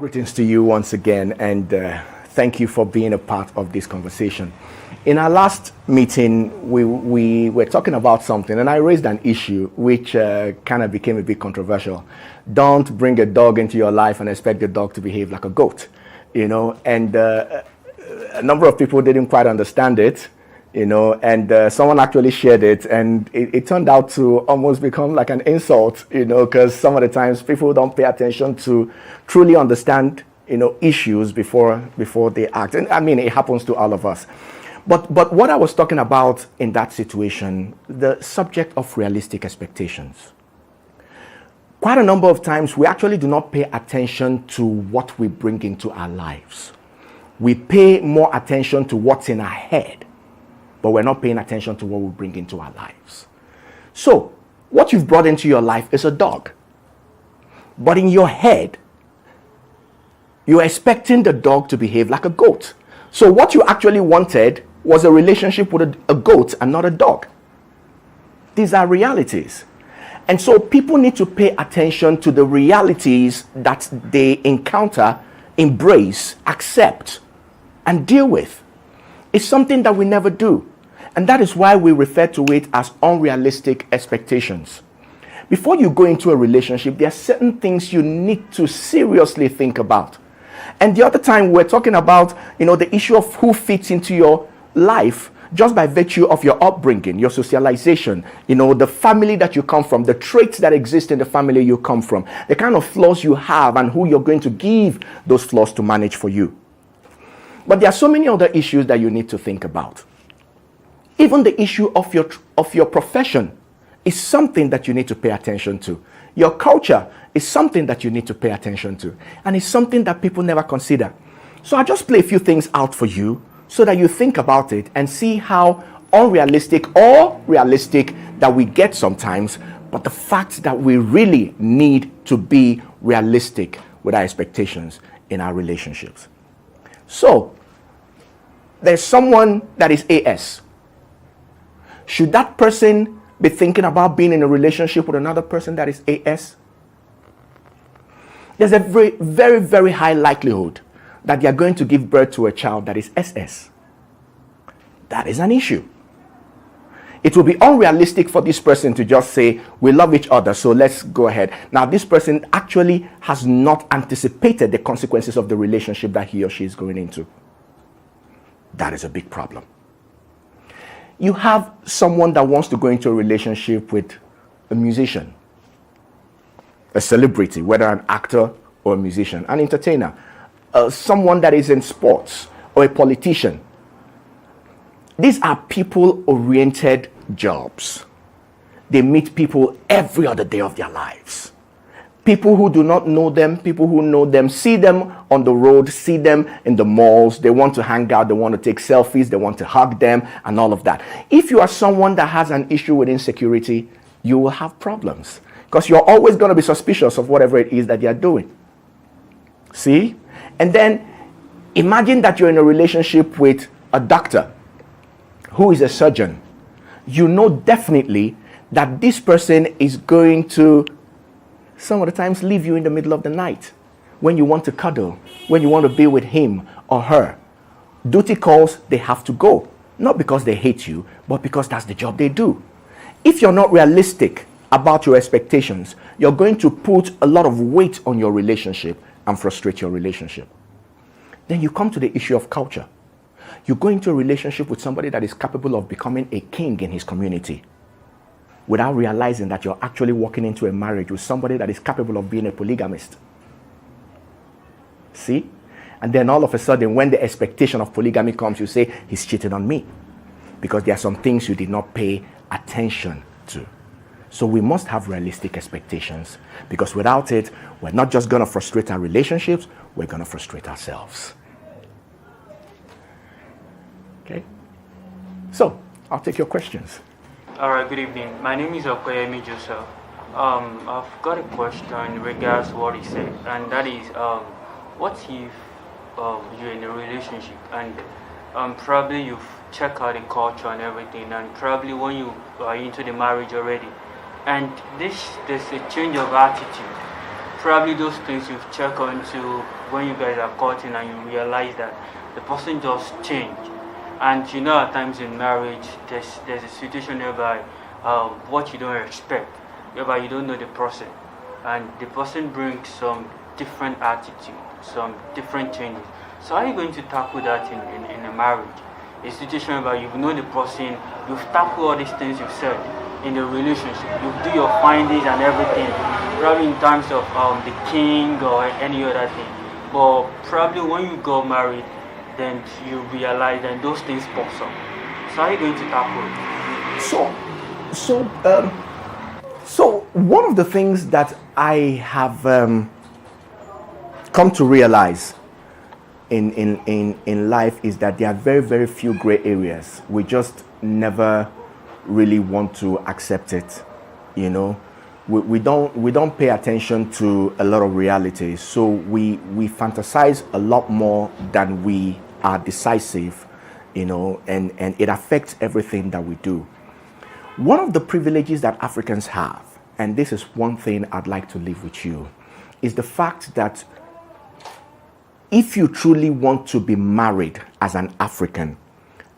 Greetings to you once again, and thank you for being a part of this conversation. In our last meeting, we were talking about something, and I raised an issue which kind of became a bit controversial. Don't bring a dog into your life and expect the dog to behave like a goat, and a number of people didn't quite understand it, and someone actually shared it, and it turned out to almost become like an insult, because some of the times people don't pay attention to truly understand, issues before they act. And I mean, it happens to all of us. But what I was talking about in that situation, the subject of realistic expectations. Quite a number of times, we actually do not pay attention to what we bring into our lives. We pay more attention to what's in our head, but we're not paying attention to what we bring into our lives. So, what you've brought into your life is a dog. But in your head, you're expecting the dog to behave like a goat. So what you actually wanted was a relationship with a goat and not a dog. These are realities. And so people need to pay attention to the realities that they encounter, embrace, accept, and deal with. It's something that we never do. And that is why we refer to it as unrealistic expectations. Before you go into a relationship, there are certain things you need to seriously think about. And the other time we're talking about, the issue of who fits into your life just by virtue of your upbringing, your socialization, the family that you come from, the traits that exist in the family you come from, the kind of flaws you have and who you're going to give those flaws to manage for you. But there are so many other issues that you need to think about. Even the issue of your profession is something that you need to pay attention to. Your culture is something that you need to pay attention to. And it's something that people never consider. So I'll just play a few things out for you so that you think about it and see how unrealistic or realistic that we get sometimes, but the fact that we really need to be realistic with our expectations in our relationships. So, there's someone that is AS. Should that person be thinking about being in a relationship with another person that is AS? There's a very, very, very high likelihood that they are going to give birth to a child that is SS. That is an issue. It will be unrealistic for this person to just say, we love each other, so let's go ahead. Now, this person actually has not anticipated the consequences of the relationship that he or she is going into. That is a big problem. You have someone that wants to go into a relationship with a musician, a celebrity, whether an actor or a musician, an entertainer, someone that is in sports or a politician. These are people-oriented jobs. They meet people every other day of their lives. People who do not know them, people who know them, see them on the road, see them in the malls. They want to hang out, they want to take selfies, they want to hug them, and all of that. If you are someone that has an issue with insecurity, you will have problems because you're always going to be suspicious of whatever it is that you're doing. See? And then imagine that you're in a relationship with a doctor who is a surgeon. You know definitely that this person is going to some of the times leave you in the middle of the night when you want to cuddle, when you want to be with him or her. Duty calls, they have to go. Not because they hate you, but because that's the job they do. If you're not realistic about your expectations, you're going to put a lot of weight on your relationship and frustrate your relationship. Then you come to the issue of culture. You go into a relationship with somebody that is capable of becoming a king in his community, without realizing that you're actually walking into a marriage with somebody that is capable of being a polygamist. See? And then all of a sudden, when the expectation of polygamy comes, you say, he's cheating on me. Because there are some things you did not pay attention to. So we must have realistic expectations. Because without it, we're not just going to frustrate our relationships, we're going to frustrate ourselves. Okay? So, I'll take your questions. All right, good evening. My name is Okoyemi Joseph. I've got a question in regards to what he said, and that is, what if you're in a relationship and probably you've checked out the culture and everything, and probably when you are into the marriage already, and there's a change of attitude probably those things you've checked onto when you guys are courting and you realize that the person just changed. And you know, at times in marriage, there's a situation whereby what you don't expect, whereby you don't know the person, and the person brings some different attitude, some different changes. So how are you going to tackle that in a marriage? A situation whereby you've known the person, you've tackled all these things you've said in the relationship, you do your findings and everything, probably in terms of the king or any other thing. But probably when you got married, then you realize that those things pop up. So how are you going to tackle it? So one of the things that I have come to realize in life is that there are very, very few gray areas. We just never really want to accept it. You know, we don't pay attention to a lot of realities. So we fantasize a lot more than we are decisive, you know, and it affects everything that we do. One of the privileges that Africans have, and this is one thing I'd like to leave with you, is the fact that if you truly want to be married as an African,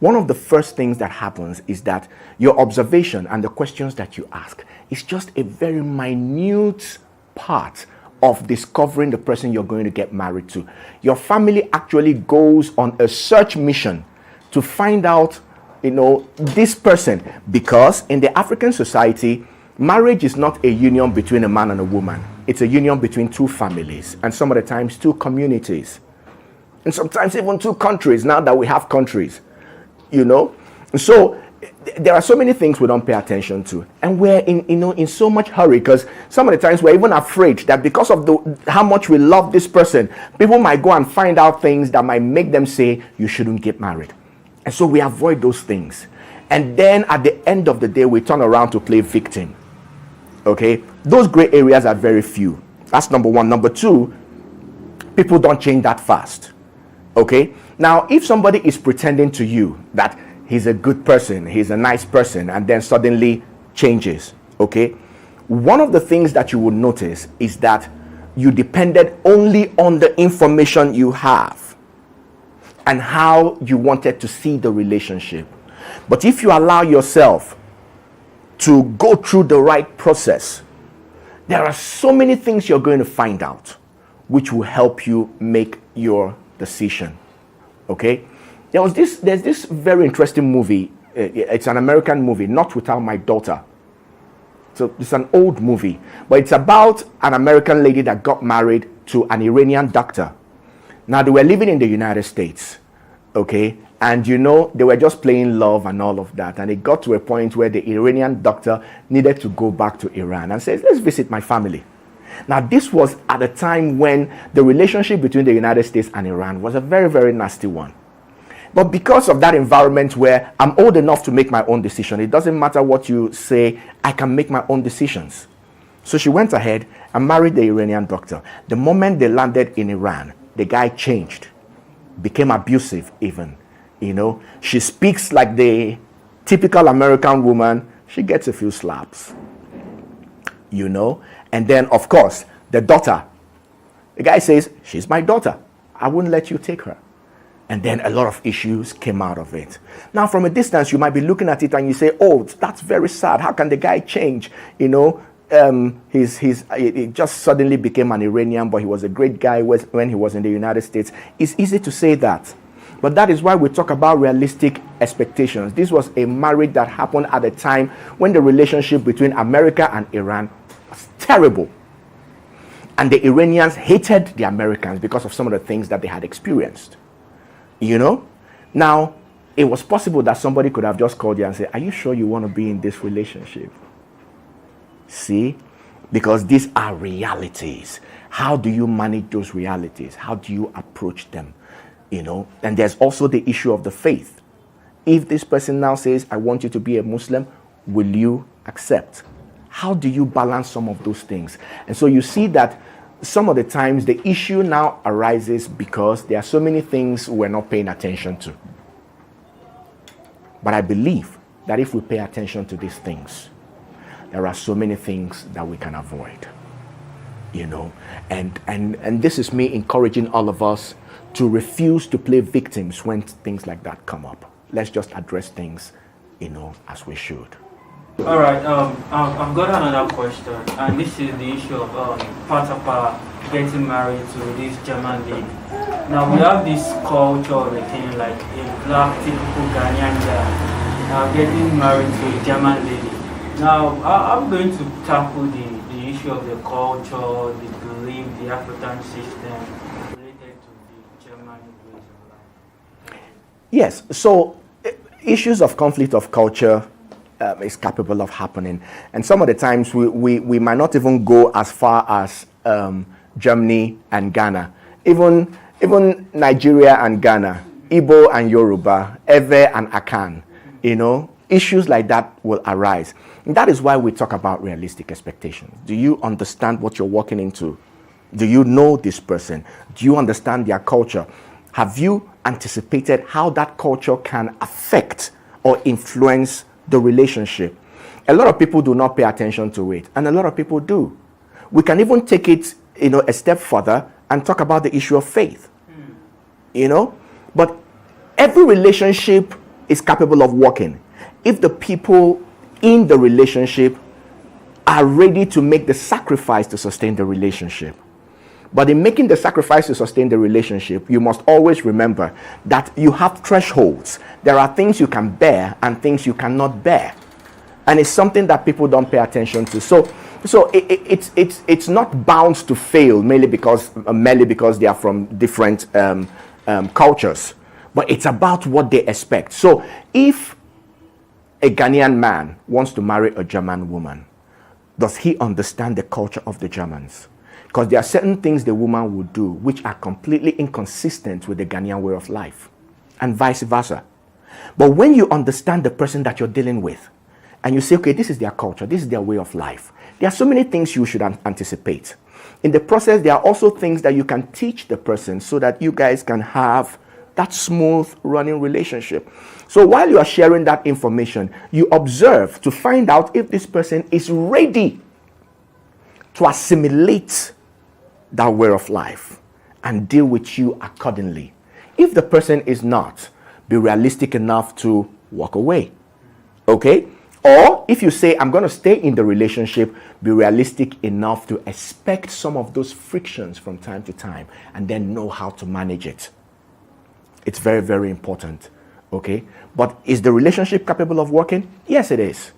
one of the first things that happens is that your observation and the questions that you ask is just a very minute part of discovering the person you're going to get married to. Your family actually goes on a search mission to find out, you know, this person, because in the African society, marriage is not a union between a man and a woman. It's a union between two families, and some of the times two communities, and sometimes even two countries, now that we have countries, you know. So there are so many things we don't pay attention to, and we're in so much hurry, because some of the times we're even afraid that because of how much we love this person, people might go and find out things that might make them say you shouldn't get married. And so we avoid those things, and then at the end of the day we turn around to play victim. Okay, those gray areas are very few. That's number one. Number two, people don't change that fast. Okay, now if somebody is pretending to you that he's a good person, he's a nice person, and then suddenly changes, okay, one of the things that you will notice is that you depended only on the information you have and how you wanted to see the relationship. But if you allow yourself to go through the right process, there are so many things you're going to find out which will help you make your decision. Okay, there's this very interesting movie. It's an American movie, Not Without My Daughter. So it's an old movie, but it's about an American lady that got married to an Iranian doctor. Now they were living in the United States, okay, and you know, they were just playing love and all of that, and it got to a point where the Iranian doctor needed to go back to Iran and says, let's visit my family. Now this was at a time when the relationship between the United States and Iran was a very, very nasty one. But because of that environment where I'm old enough to make my own decision, it doesn't matter what you say, I can make my own decisions. So she went ahead and married the Iranian doctor. The moment they landed in Iran, the guy changed, became abusive even. You know, she speaks like the typical American woman. She gets a few slaps, you know. And then, of course, the daughter. The guy says, she's my daughter. I wouldn't let you take her. And then a lot of issues came out of it. Now, from a distance, you might be looking at it and you say, oh, that's very sad. How can the guy change? You know, he just suddenly became an Iranian, but he was a great guy when he was in the United States. It's easy to say that. But that is why we talk about realistic expectations. This was a marriage that happened at a time when the relationship between America and Iran was terrible. And the Iranians hated the Americans because of some of the things that they had experienced. You know? Now, it was possible that somebody could have just called you and said, are you sure you want to be in this relationship? See? Because these are realities. How do you manage those realities? How do you approach them? You know? And there's also the issue of the faith. If this person now says, I want you to be a Muslim, will you accept? How do you balance some of those things? And so you see that some of the times the issue now arises because there are so many things we're not paying attention to. But I believe that if we pay attention to these things, there are so many things that we can avoid. you know. And this is me encouraging all of us to refuse to play victims when things like that come up. Let's just address things, you know, as we should. All right. I've got another question, and this is the issue of Patapa getting married to this German lady. Now we have this culture of a thing like a black typical Ghanaian guy getting married to a German lady. Now I'm going to tackle the issue of the culture, the belief, the African system related to the German ways of life. Yes. So issues of conflict of culture is capable of happening, and some of the times we might not even go as far as Germany and Ghana, even Nigeria and Ghana, Igbo and Yoruba, Ewe and Akan, you know, issues like that will arise. And that is why we talk about realistic expectations. Do you understand what you're walking into? Do you know this person? Do you understand their culture? Have you anticipated how that culture can affect or influence the relationship? A lot of people do not pay attention to it, and a lot of people do. We can even take it, you know, a step further and talk about the issue of faith. You know, but every relationship is capable of working if the people in the relationship are ready to make the sacrifice to sustain the relationship. But in making the sacrifice to sustain the relationship, you must always remember that you have thresholds. There are things you can bear and things you cannot bear. And it's something that people don't pay attention to. So it's not bound to fail merely because they are from different cultures. But it's about what they expect. So if a Ghanaian man wants to marry a German woman, does he understand the culture of the Germans? Because there are certain things the woman will do which are completely inconsistent with the Ghanaian way of life, and vice versa. But when you understand the person that you're dealing with, and you say, okay, this is their culture, this is their way of life, there are so many things you should anticipate. In the process, there are also things that you can teach the person so that you guys can have that smooth running relationship. So while you are sharing that information, you observe to find out if this person is ready to assimilate that way of life and deal with you accordingly. If the person is not, be realistic enough to walk away. Okay? Or if you say, I'm going to stay in the relationship, be realistic enough to expect some of those frictions from time to time and then know how to manage it. It's very, very important. Okay? But is the relationship capable of working? Yes, it is.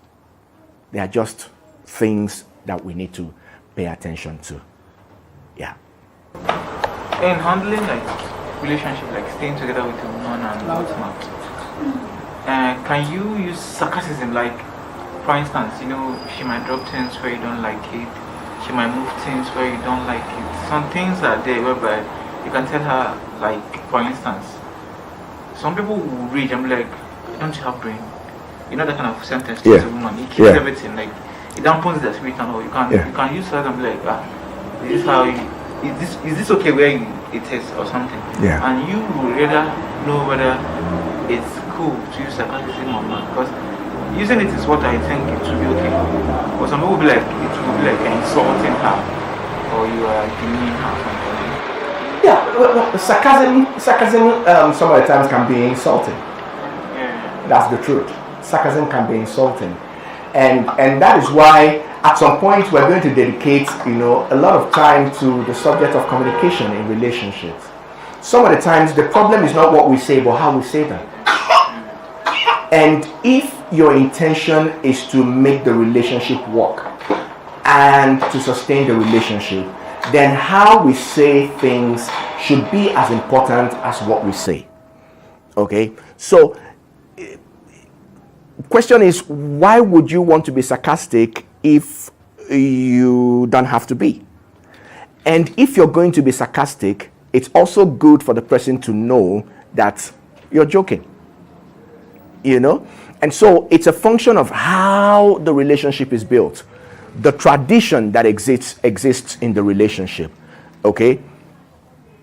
They are just things that we need to pay attention to. Yeah. In handling like relationship, like staying together with a woman and partner, can you use sarcasm? Like, for instance, you know, she might drop things where you don't like it. She might move things where you don't like it. Some things are there whereby you can tell her, like, for instance, some people will read and be like, don't you have brain? You know that kind of sentence to a woman. It kills everything. Like, it dampens the spirit and all. You can use that and be like, is this how you, is this okay where it is or something? Yeah. And you will rather know whether it's cool to use sarcasm or not, because using it is what I think it should be okay. But some people will be like, it will be like insulting her or you are demeaning her or something. Yeah, well, sarcasm some of the times can be insulting. Yeah. That's the truth. Sarcasm can be insulting. And that is why at some point we're going to dedicate, you know, a lot of time to the subject of communication in relationships. Some of the times the problem is not what we say, but how we say them. And if your intention is to make the relationship work and to sustain the relationship, then how we say things should be as important as what we say. Okay? So, question is, why would you want to be sarcastic if you don't have to be? And if you're going to be sarcastic, it's also good for the person to know that you're joking. You know? And so it's a function of how the relationship is built, the tradition that exists in the relationship. Okay?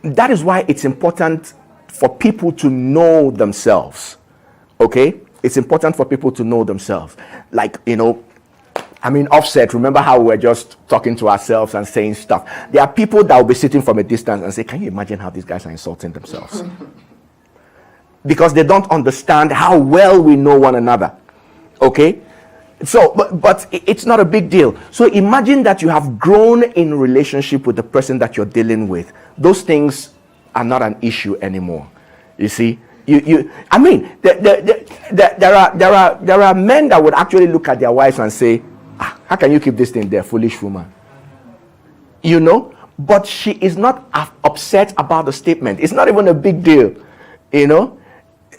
That is why it's important for people to know themselves. Okay? It's important for people to know themselves. Like, you know, I mean, offset, remember how we're just talking to ourselves and saying stuff. There are people that will be sitting from a distance and say, can you imagine how these guys are insulting themselves? Because they don't understand how well we know one another. Okay? So, but it's not a big deal. So imagine that you have grown in relationship with the person that you're dealing with. Those things are not an issue anymore. You see? I mean, there are men that would actually look at their wives and say, how can you keep this thing there, foolish woman? You know? But she is not upset about the statement. It's not even a big deal. You know?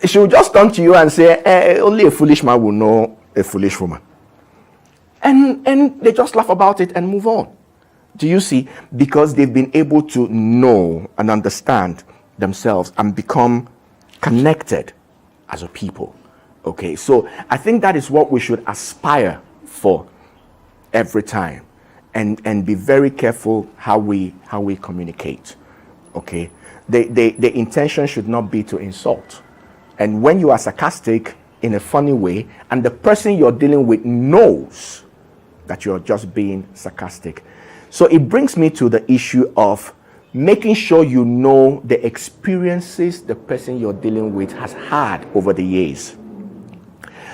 She will just turn to you and say, only a foolish man will know a foolish woman. And they just laugh about it and move on. Do you see? Because they've been able to know and understand themselves and become connected as a people. Okay, so I think that is what we should aspire for every time, and be very careful how we communicate. Okay, the intention should not be to insult. And when you are sarcastic in a funny way, and the person you're dealing with knows that you're just being sarcastic. So it brings me to the issue of making sure you know the experiences the person you're dealing with has had over the years.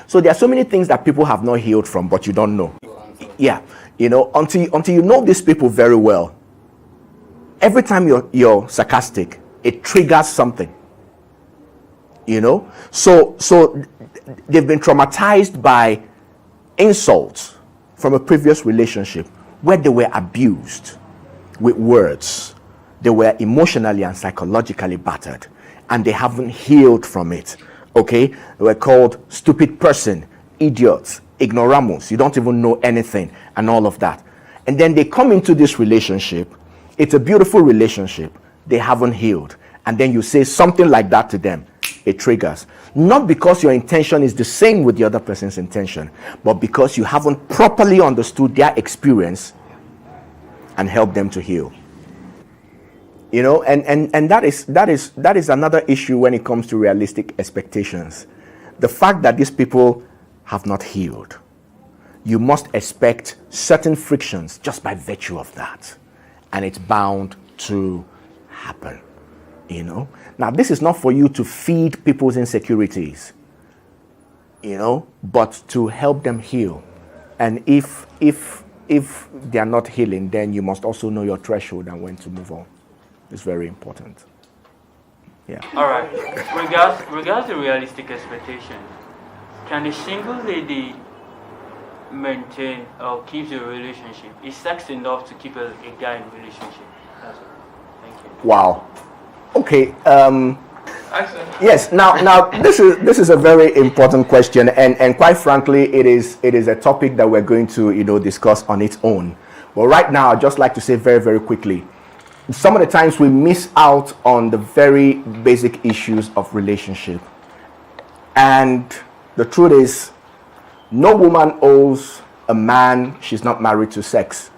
So there are so many things that people have not healed from, but you don't know. Yeah, you know, until you know these people very well, every time you're sarcastic, it triggers something. You know, so they've been traumatized by insults from a previous relationship where they were abused with words. They were emotionally and psychologically battered, and they haven't healed from it. Okay, they were called stupid person, idiots, ignoramus. You don't even know anything, and all of that. And then they come into this relationship. It's a beautiful relationship. They haven't healed, and then you say something like that to them. It triggers. Not because your intention is the same with the other person's intention, but because you haven't properly understood their experience and helped them to heal. You know, and that is another issue when it comes to realistic expectations. The fact that these people have not healed. You must expect certain frictions just by virtue of that. And it's bound to happen. You know, now this is not for you to feed people's insecurities, you know, but to help them heal. And if they are not healing, then you must also know your threshold and when to move on. It's very important. Yeah. All right. Regards to realistic expectations, can a single lady maintain or keep a relationship? Is sex enough to keep a guy in a relationship? That's it. Thank you. Wow. Okay. Yes. Now, this is a very important question, and quite frankly, it is a topic that we're going to discuss on its own. But right now, I'd just like to say very, very quickly, some of the times we miss out on the very basic issues of relationship, and the truth is, no woman owes a man she's not married to sex,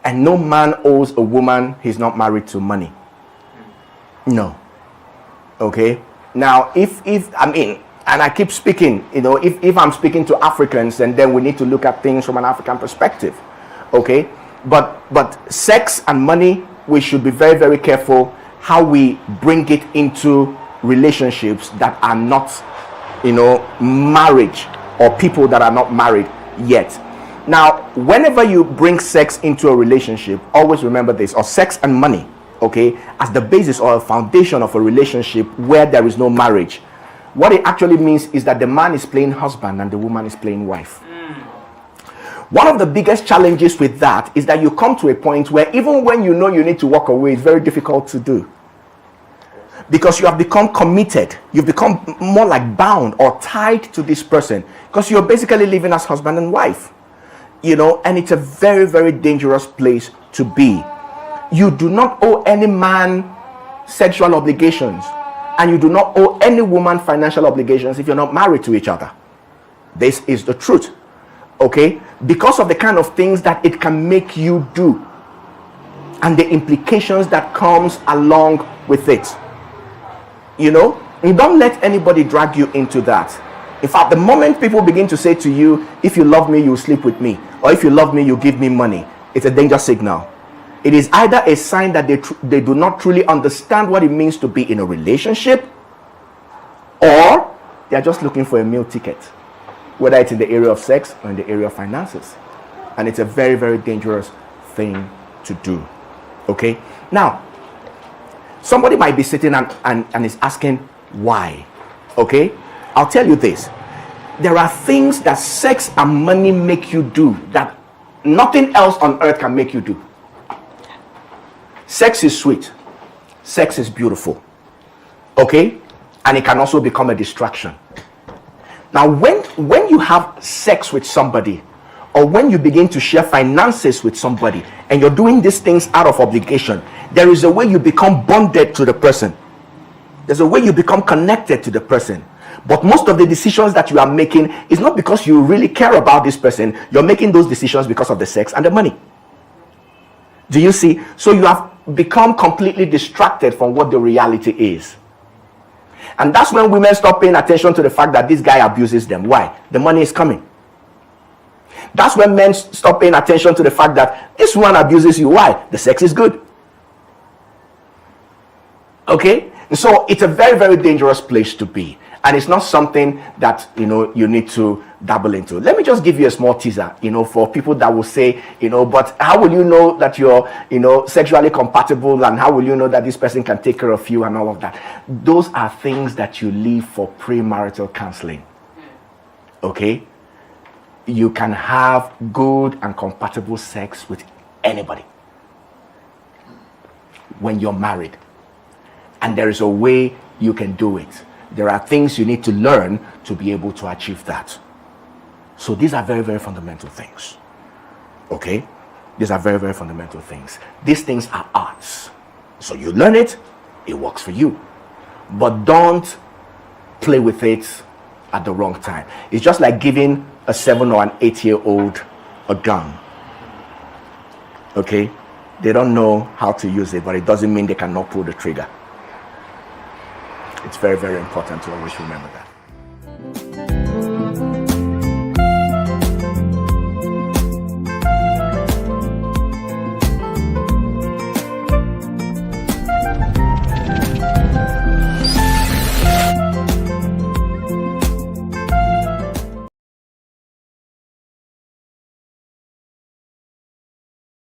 and no man owes a woman he's not married to money. No. Okay. Now, if I mean, and I keep speaking, if I'm speaking to Africans, and then we need to look at things from an African perspective. Okay. But sex and money, we should be very, very careful how we bring it into relationships that are not, marriage, or people that are not married yet. Now, whenever you bring sex into a relationship, always remember this, or sex and money, okay, as the basis or a foundation of a relationship where there is no marriage. What it actually means is that the man is playing husband and the woman is playing wife. One of the biggest challenges with that is that you come to a point where even when you know you need to walk away, it's very difficult to do. Because you have become committed. You've become more like bound or tied to this person. Because you're basically living as husband and wife. And it's a very, very dangerous place to be. You do not owe any man sexual obligations, and you do not owe any woman financial obligations if you're not married to each other. This is the truth, okay? Because of the kind of things that it can make you do and the implications that comes along with it. You don't let anybody drag you into that. In fact, the moment people begin to say to you, if you love me, you'll sleep with me, or if you love me, you give me money, it's a danger signal. It is either a sign that they do not truly understand what it means to be in a relationship, or they are just looking for a meal ticket, whether it's in the area of sex or in the area of finances. And it's a very, very dangerous thing to do. Okay? Now, somebody might be sitting and is asking why. Okay? I'll tell you this. There are things that sex and money make you do that nothing else on earth can make you do. Sex is sweet. Sex is beautiful. Okay? And it can also become a distraction. Now, when you have sex with somebody, or when you begin to share finances with somebody, and you're doing these things out of obligation, there is a way you become bonded to the person. There's a way you become connected to the person. But most of the decisions that you are making is not because you really care about this person. You're making those decisions because of the sex and the money. Do you see? So you have become completely distracted from what the reality is. And that's when women stop paying attention to the fact that this guy abuses them. Why? The money is coming. That's when men stop paying attention to the fact that this one abuses you. Why? The sex is good. Okay? And so it's a very, very dangerous place to be. And it's not something that, you need to dabble into. Let me just give you a small teaser, for people that will say, but how will you know that you're, sexually compatible, and how will you know that this person can take care of you and all of that? Those are things that you leave for premarital counseling. Okay? You can have good and compatible sex with anybody when you're married. And there is a way you can do it. There are things you need to learn to be able to achieve that. So these are very, very fundamental things. Okay? These are very, very fundamental things. These things are arts. So you learn it, it works for you. But don't play with it at the wrong time. It's just like giving a 7 or an 8-year-old a gun. Okay? They don't know how to use it, but it doesn't mean they cannot pull the trigger. It's very, very important to always remember that.